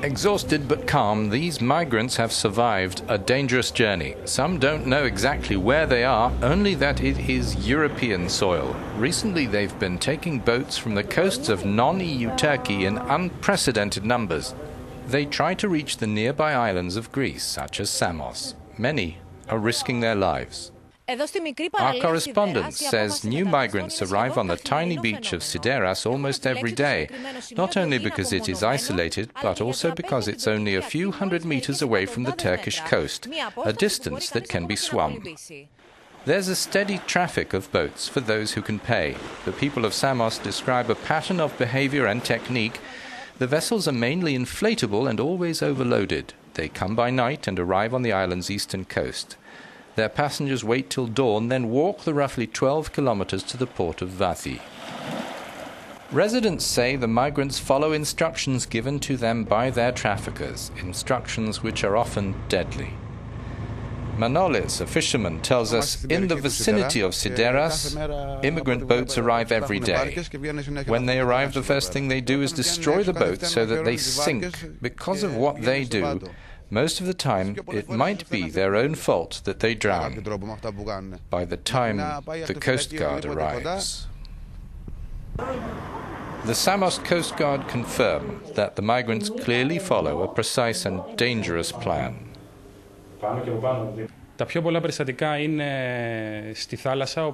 Exhausted but calm, these migrants have survived a dangerous journey. Some don't know exactly where they are, only that it is European soil. Recently they've been taking boats from the coasts of non-EU Turkey in unprecedented numbers. They try to reach the nearby islands of Greece, such as Samos. Many are risking their lives. Our correspondent says new migrants arrive on the tiny beach of Sideras almost every day, not only because it is isolated, but also because it's only a few hundred meters away from the Turkish coast, a distance that can be swum. There's a steady traffic of boats for those who can pay. The people of Samos describe a pattern of behavior and technique. The vessels are mainly inflatable and always overloaded. They come by night and arrive on the island's eastern coast. Their passengers wait till dawn, then walk the roughly 12 kilometers to the port of Vathi. Residents say the migrants follow instructions given to them by their traffickers, instructions which are often deadly. Manolis, a fisherman, tells us in the vicinity of Sideras, immigrant boats arrive every day. When they arrive, the first thing they do is destroy the boats so that they sink. Because of what they do, most of the time, it might be their own fault that they drown by the time the Coast Guard arrives. The Samos Coast Guard confirm that the migrants clearly follow a precise and dangerous plan.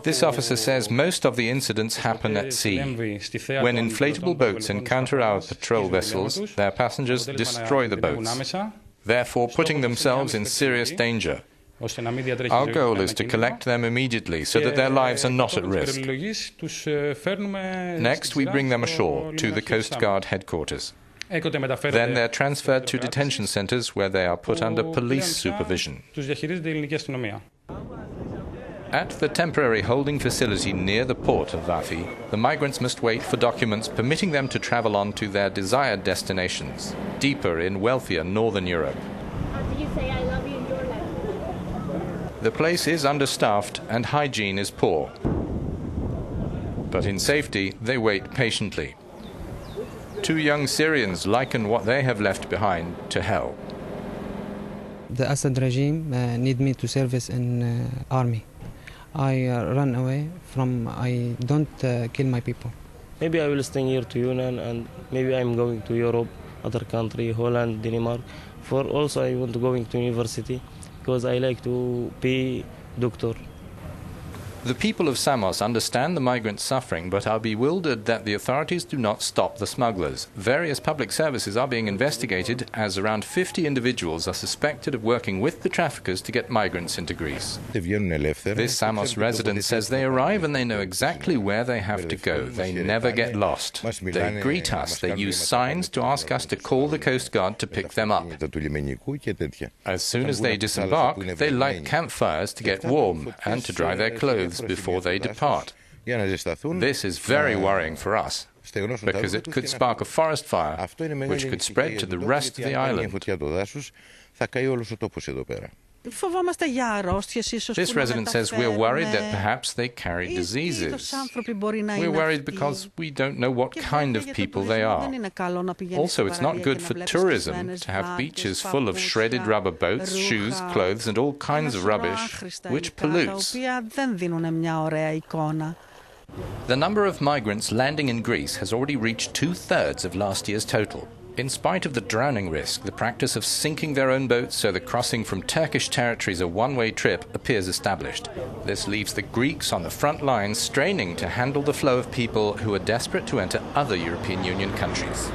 This officer says most of the incidents happen at sea. When inflatable boats encounter our patrol vessels, their passengers destroy the boats, therefore putting themselves in serious danger. Our goal is to collect them immediately so that their lives are not at risk. Next, we bring them ashore to the Coast Guard headquarters. Then they're transferred to detention centers where they are put under police supervision. At the temporary holding facility near the port of Vathi, the migrants must wait for documents permitting them to travel on to their desired destinations, deeper in wealthier northern Europe. The place is understaffed and hygiene is poor. But in safety, they wait patiently. Two young Syrians liken what they have left behind to hell. The Assad regime need me to service in army. I run away from, I don't kill my people. Maybe I will stay here to Union, and maybe I'm going to Europe, other country, Holland, Denmark. For also I want to go to university because I like to be doctor. The people of Samos understand the migrants' suffering but are bewildered that the authorities do not stop the smugglers. Various public services are being investigated as around 50 individuals are suspected of working with the traffickers to get migrants into Greece. This Samos resident says they arrive and they know exactly where they have to go. They never get lost. They greet us. They use signs to ask us to call the Coast Guard to pick them up. As soon as they disembark, they light campfires to get warm and to dry their clothes before they depart. This is very worrying for us, because it could spark a forest fire, which could spread to the rest of the island. This resident says we're worried that perhaps they carry diseases. We're worried because we don't know what kind of people they are. Also, it's not good for tourism to have beaches full of shredded rubber boats, shoes, clothes and all kinds of rubbish, which pollutes. The number of migrants landing in Greece has already reached 2/3 of last year's total. In spite of the drowning risk, the practice of sinking their own boats so the crossing from Turkish territory is a one-way trip appears established. This leaves the Greeks on the front lines straining to handle the flow of people who are desperate to enter other European Union countries.